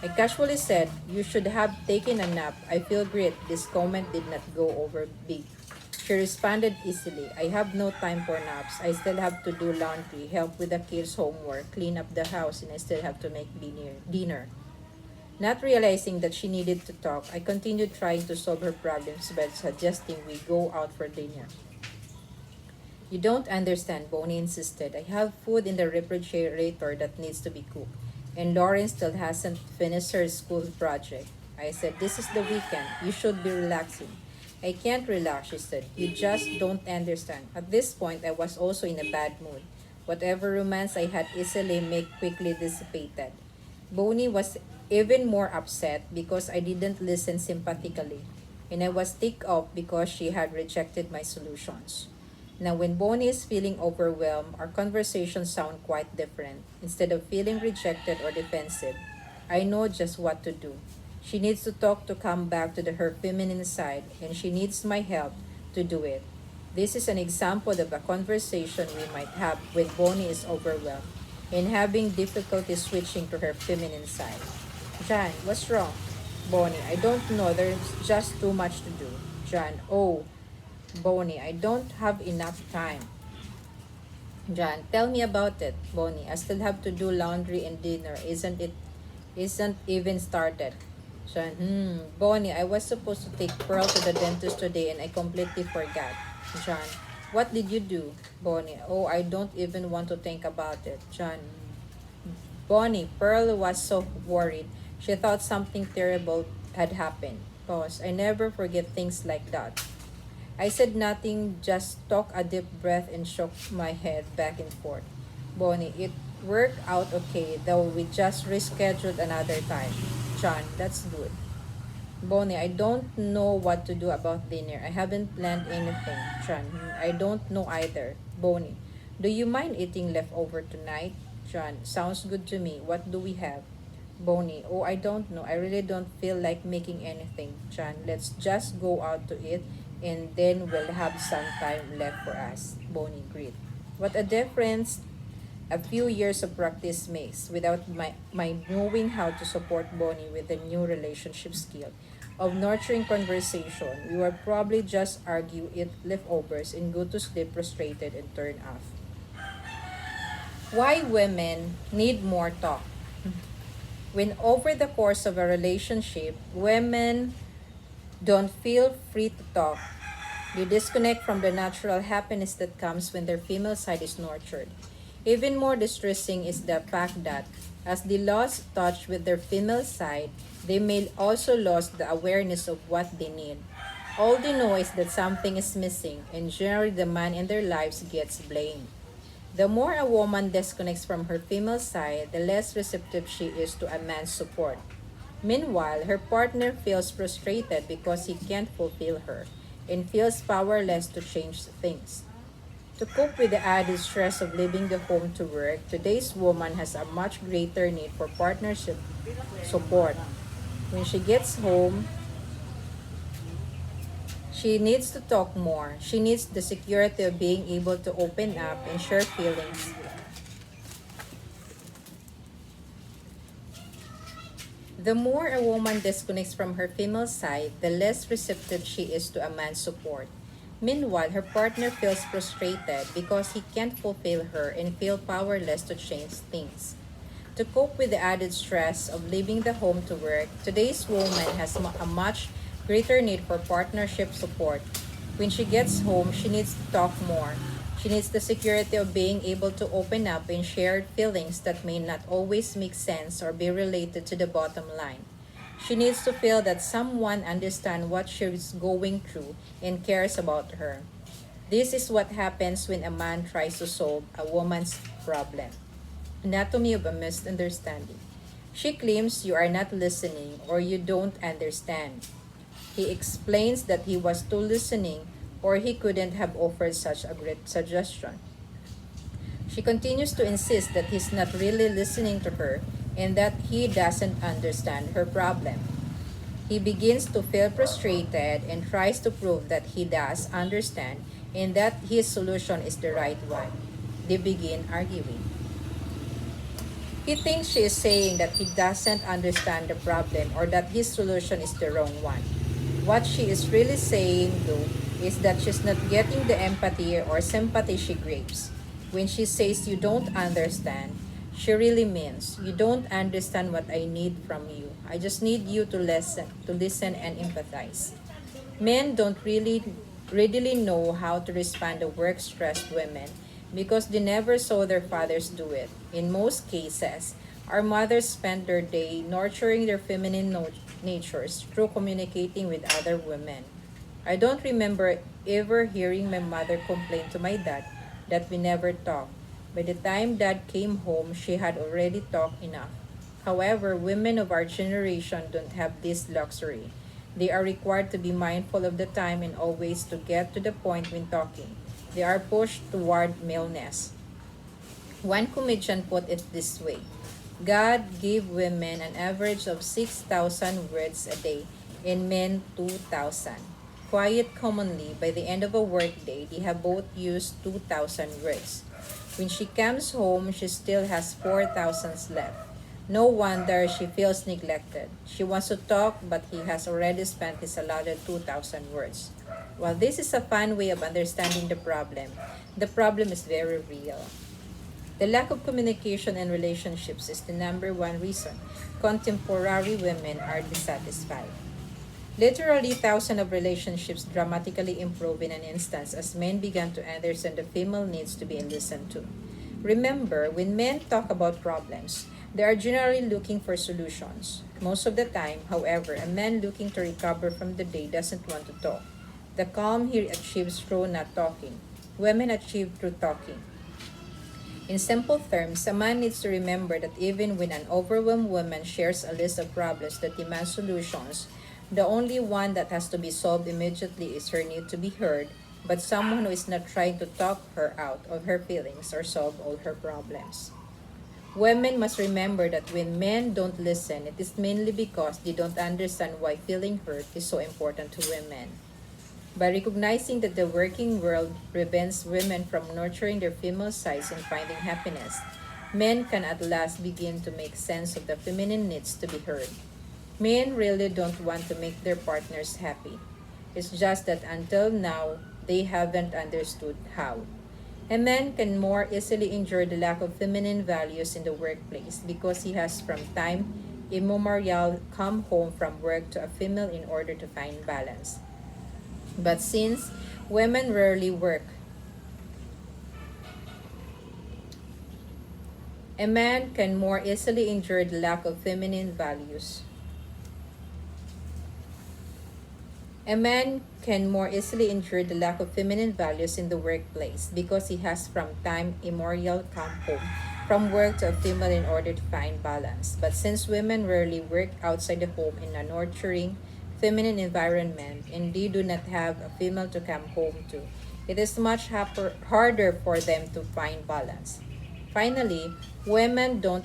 I casually said, "You should have taken a nap. I feel great." This comment did not go over big. She responded easily, "I have no time for naps. I still have to do laundry, help with the kids' homework, clean up the house, and I still have to make dinner." Not realizing that she needed to talk, I continued trying to solve her problems by suggesting we go out for dinner. "You don't understand," Bonnie insisted. "I have food in the refrigerator that needs to be cooked, and Lauren still hasn't finished her school project." I said, "This is the weekend. You should be relaxing." "I can't relax," she said. "You just don't understand." At this point, I was also in a bad mood. Whatever romance I had easily made quickly dissipated. Bonnie was even more upset because I didn't listen sympathetically, and I was ticked off because she had rejected my solutions. Now, when Bonnie is feeling overwhelmed, our conversations sound quite different. Instead of feeling rejected or defensive, I know just what to do. She needs to talk to come back to her feminine side, and she needs my help to do it. This is an example of a conversation we might have when Bonnie is overwhelmed and having difficulty switching to her feminine side. "John, what's wrong?" "Bonnie, I don't know. There's just too much to do." "John, oh, Bonnie, I don't have enough time." "John, tell me about it." "Bonnie, I still have to do laundry and dinner. Isn't even started." "John, Bonnie, I was supposed to take Pearl to the dentist today and I completely forgot." "John, what did you do?" "Bonnie, oh, I don't even want to think about it." "John, Bonnie, Pearl was so worried. She thought something terrible had happened. Pause. I never forget things like that. I said nothing, just took a deep breath and shook my head back and forth. Bonnie, it worked out okay, though we just rescheduled another time. John, that's good. Bonnie, I don't know what to do about dinner. I haven't planned anything. John, I don't know either. Bonnie, do you mind eating leftover tonight? John, sounds good to me. What do we have? Bonnie, oh, I don't know. I really don't feel like making anything. John, let's just go out to eat and then we'll have some time left for us. Bonnie, great. What a difference a few years of practice makes without my knowing how to support Bonnie with a new relationship skill of nurturing conversation. We would probably just argue, eat leftovers, and go to sleep frustrated and turn off. Why women need more talk. When over the course of a relationship, women don't feel free to talk. They disconnect from the natural happiness that comes when their female side is nurtured. Even more distressing is the fact that, as they lost touch with their female side, they may also lose the awareness of what they need. All they know is that something is missing, and generally the man in their lives gets blamed. The more a woman disconnects from her female side, the less receptive she is to a man's support. Meanwhile, her partner feels frustrated because he can't fulfill her and feels powerless to change things. To cope with the added stress of leaving the home to work, today's woman has a much greater need for partnership support. When she gets home, she needs to talk more. She needs the security of being able to open up and share feelings. The more a woman disconnects from her female side, the less receptive she is to a man's support. Meanwhile, her partner feels frustrated because he can't fulfill her and feel powerless to change things. To cope with the added stress of leaving the home to work, today's woman has a much greater need for partnership support. When she gets home, she needs to talk more. She needs the security of being able to open up and share feelings that may not always make sense or be related to the bottom line. She needs to feel that someone understands what she is going through and cares about her. This is what happens when a man tries to solve a woman's problem. Anatomy of a misunderstanding. She claims you are not listening or you don't understand. He explains that he was too listening or he couldn't have offered such a great suggestion. She continues to insist that he's not really listening to her and that he doesn't understand her problem. He begins to feel frustrated and tries to prove that he does understand and that his solution is the right one. They begin arguing. He thinks she is saying that he doesn't understand the problem or that his solution is the wrong one. What she is really saying, though, is that she's not getting the empathy or sympathy she craves. When she says you don't understand, she really means you don't understand what I need from you. I just need you to listen and empathize. Men don't really readily know how to respond to work-stressed women because they never saw their fathers do it. In most cases, our mothers spend their day nurturing their feminine natures through communicating with other women. I don't remember ever hearing my mother complain to my dad that we never talked. By the time dad came home, she had already talked enough. However, women of our generation don't have this luxury. They are required to be mindful of the time and always to get to the point when talking. They are pushed toward maleness. One comedian put it this way: God gave women an average of 6,000 words a day and men 2,000. Quiet commonly, by the end of a workday, they have both used 2,000 words. When she comes home, she still has 4,000 left. No wonder she feels neglected. She wants to talk, but he has already spent his allotted 2,000 words. While this is a fun way of understanding the problem is very real. The lack of communication in relationships is the number one reason contemporary women are dissatisfied. Literally, thousands of relationships dramatically improve in an instance as men began to understand the female needs to be listened to. Remember, when men talk about problems, They are generally looking for solutions. Most of the time, however, a man looking to recover from the day doesn't want to talk. The calm he achieves through not talking. Women achieve through talking. In simple terms, a man needs to remember that even when an overwhelmed woman shares a list of problems that demand solutions, the only one that has to be solved immediately is her need to be heard, but someone who is not trying to talk her out of her feelings or solve all her problems. Women must remember that when men don't listen, it is mainly because they don't understand why feeling hurt is so important to women. By recognizing that the working world prevents women from nurturing their female sides and finding happiness, men can at last begin to make sense of the feminine needs to be heard. Men really don't want to make their partners happy. It's just that until now, they haven't understood how. A man can more easily endure the lack of feminine values in the workplace because he has from time immemorial come home from work to a female in order to find balance. But since women rarely work, a man can more easily endure the lack of feminine values. A man can more easily endure the lack of feminine values in the workplace because he has from time immemorial come home from work to a female in order to find balance. But since women rarely work outside the home in a nurturing, feminine environment and they do not have a female to come home to, it is much harder for them to find balance. Finally, women don't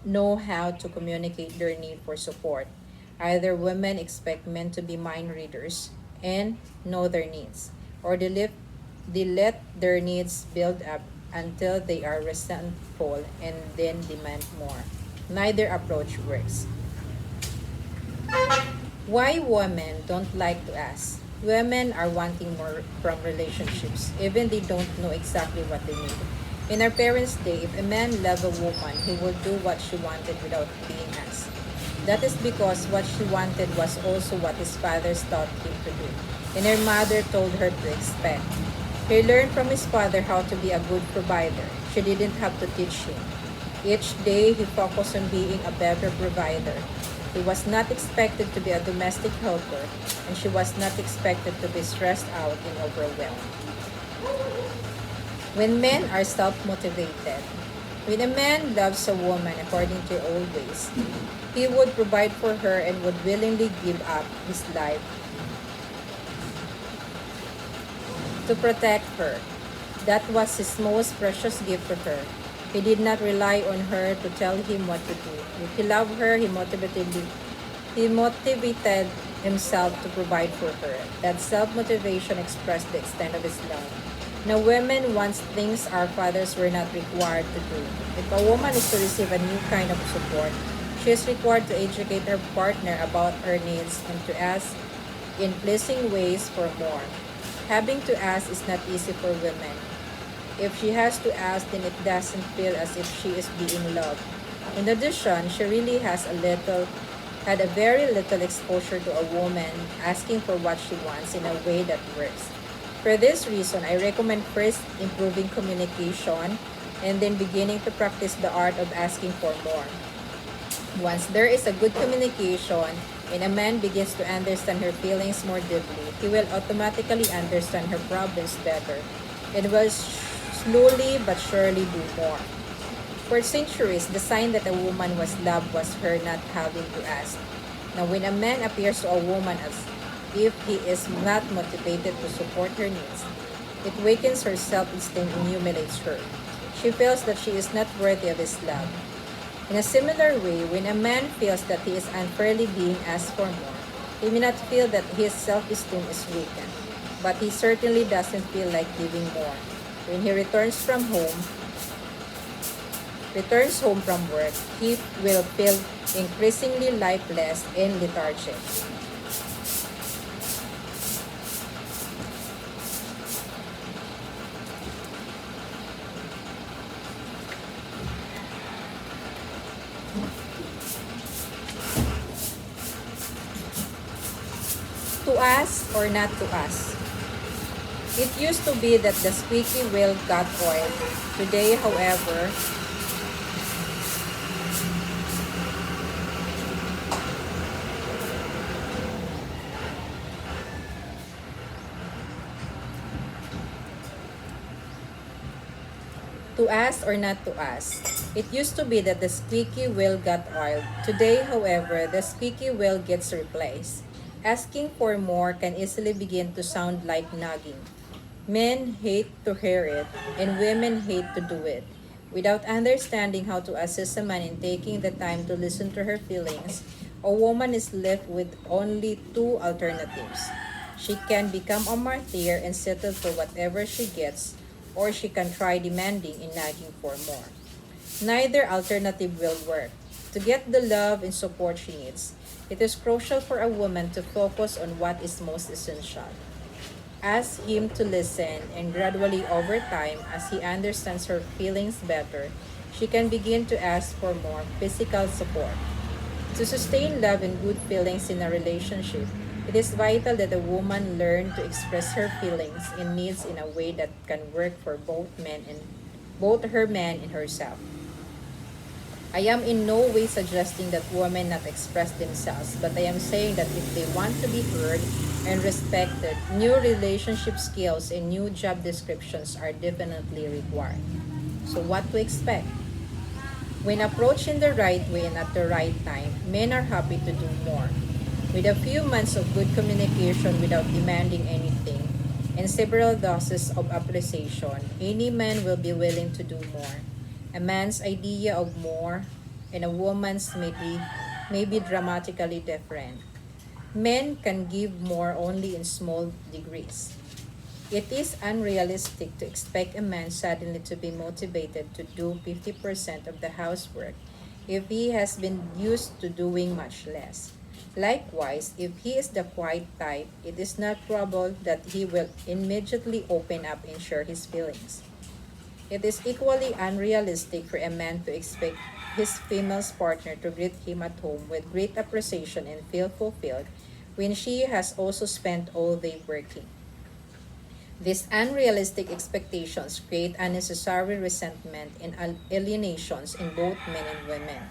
know how to communicate their need for support. Either women expect men to be mind readers and know their needs, or they let their needs build up until they are resentful and then demand more. Neither approach works. Why women don't like to ask? Women are wanting more from relationships, even they don't know exactly what they need. In our parents' day, if a man loved a woman, he would do what she wanted without being asked. That is because what she wanted was also what his fathers taught him to do, and her mother told her to expect. He learned from his father how to be a good provider. She didn't have to teach him. Each day, he focused on being a better provider. He was not expected to be a domestic helper, and she was not expected to be stressed out and overwhelmed. When men are self-motivated, when a man loves a woman according to old ways, he would provide for her and would willingly give up his life to protect her. That was his most precious gift to her. He did not rely on her to tell him what to do. If he loved her, he motivated himself to provide for her. That self-motivation expressed the extent of his love. Now, women wants things our fathers were not required to do. If a woman is to receive a new kind of support, she is required to educate her partner about her needs and to ask in pleasing ways for more. Having to ask is not easy for women. If she has to ask, then it doesn't feel as if she is being loved. In addition, she really had a very little exposure to a woman asking for what she wants in a way that works. For this reason, I recommend first improving communication and then beginning to practice the art of asking for more. Once there is a good communication and a man begins to understand her feelings more deeply, he will automatically understand her problems better and will slowly but surely do more. For centuries, the sign that a woman was loved was her not having to ask. Now, when a man appears to a woman as if he is not motivated to support her needs, it wakens her self-esteem and humiliates her. She feels that she is not worthy of his love. In a similar way, when a man feels that he is unfairly being asked for more, he may not feel that his self-esteem is weakened, but he certainly doesn't feel like giving more. When he returns home from work, he will feel increasingly lifeless and lethargic. To ask or not to ask. It used to be that the squeaky wheel got oil. Today, however, To ask or not to ask. It used to be that the squeaky wheel got oiled. Today, however, the squeaky wheel gets replaced. Asking for more can easily begin to sound like nagging. Men hate to hear it, and women hate to do it. Without understanding how to assist a man in taking the time to listen to her feelings, a woman is left with only two alternatives. She can become a martyr and settle for whatever she gets, or she can try demanding and nagging for more. Neither alternative will work. To get the love and support she needs, it is crucial for a woman to focus on what is most essential. Ask him to listen, and gradually over time, as he understands her feelings better, she can begin to ask for more physical support. To sustain love and good feelings in a relationship, it is vital that a woman learn to express her feelings and needs in a way that can work for both her man and herself. I am in no way suggesting that women not express themselves, but I am saying that if they want to be heard and respected, new relationship skills and new job descriptions are definitely required. So what to expect? When approached in the right way and at the right time, men are happy to do more. With a few months of good communication without demanding anything, and several doses of appreciation, any man will be willing to do more. A man's idea of more and a woman's may be dramatically different. Men can give more only in small degrees. It is unrealistic to expect a man suddenly to be motivated to do 50% of the housework if he has been used to doing much less. Likewise, if he is the quiet type, it is not probable that he will immediately open up and share his feelings. It is equally unrealistic for a man to expect his female partner to greet him at home with great appreciation and feel fulfilled when she has also spent all day working. These unrealistic expectations create unnecessary resentment and alienations in both men and women.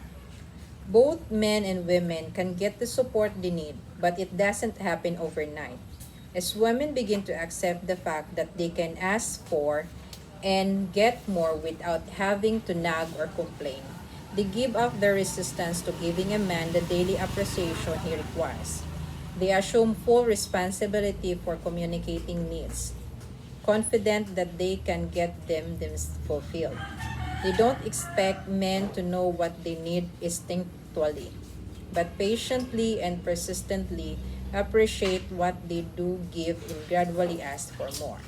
Both men and women can get the support they need, but it doesn't happen overnight. As women begin to accept the fact that they can ask for and get more without having to nag or complain, they give up their resistance to giving a man the daily appreciation he requires. They assume full responsibility for communicating needs, confident that they can get them fulfilled. They don't expect men to know what they need instinctually, but patiently and persistently appreciate what they do give and gradually ask for more.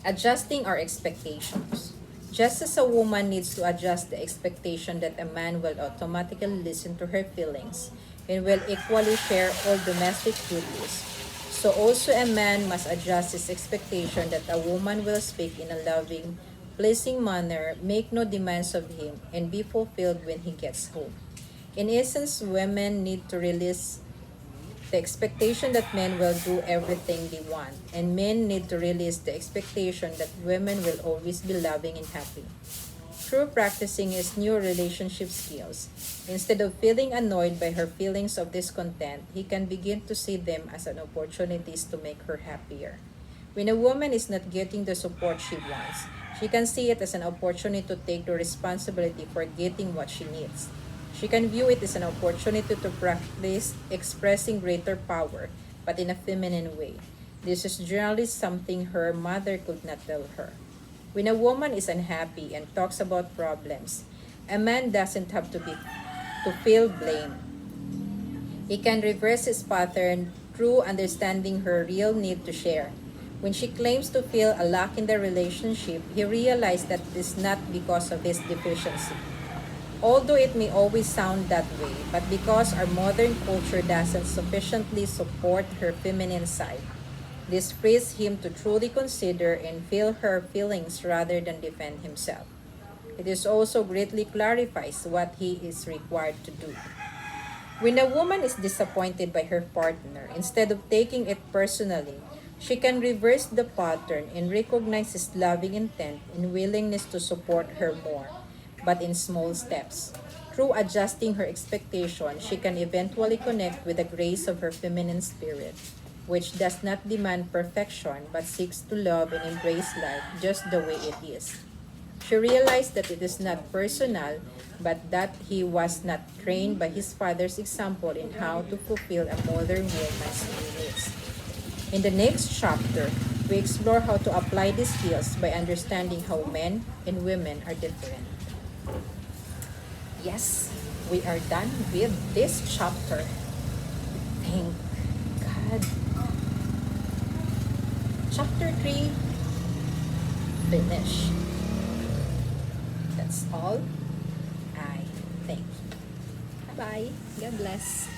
Adjusting our expectations. Just as a woman needs to adjust the expectation that a man will automatically listen to her feelings and will equally share all domestic duties, so also a man must adjust his expectation that a woman will speak in a loving, pleasing manner, make no demands of him, and be fulfilled when he gets home. In essence, women need to release the expectation that men will do everything they want, and men need to release the expectation that women will always be loving and happy. Through practicing his new relationship skills, instead of feeling annoyed by her feelings of discontent, he can begin to see them as an opportunities to make her happier. When a woman is not getting the support she wants, she can see it as an opportunity to take the responsibility for getting what she needs. She can view it as an opportunity to practice expressing greater power, but in a feminine way. This is generally something her mother could not tell her. When a woman is unhappy and talks about problems, a man doesn't have to feel blame. He can reverse his pattern through understanding her real need to share. When she claims to feel a lack in the relationship, he realized that it is not because of his deficiency. Although it may always sound that way, but because our modern culture doesn't sufficiently support her feminine side, this frees him to truly consider and feel her feelings rather than defend himself. It is also greatly clarifies what he is required to do. When a woman is disappointed by her partner, instead of taking it personally, she can reverse the pattern and recognize his loving intent and willingness to support her more, but in small steps. Through adjusting her expectation, she can eventually connect with the grace of her feminine spirit, which does not demand perfection but seeks to love and embrace life just the way it is. She realized that it is not personal, but that he was not trained by his father's example in how to fulfill a modern woman's needs. In the next chapter, we explore how to apply these skills by understanding how men and women are different. Yes, we are done with this chapter. Thank God. Chapter 3, finish. That's all. I think. Bye-bye. God bless.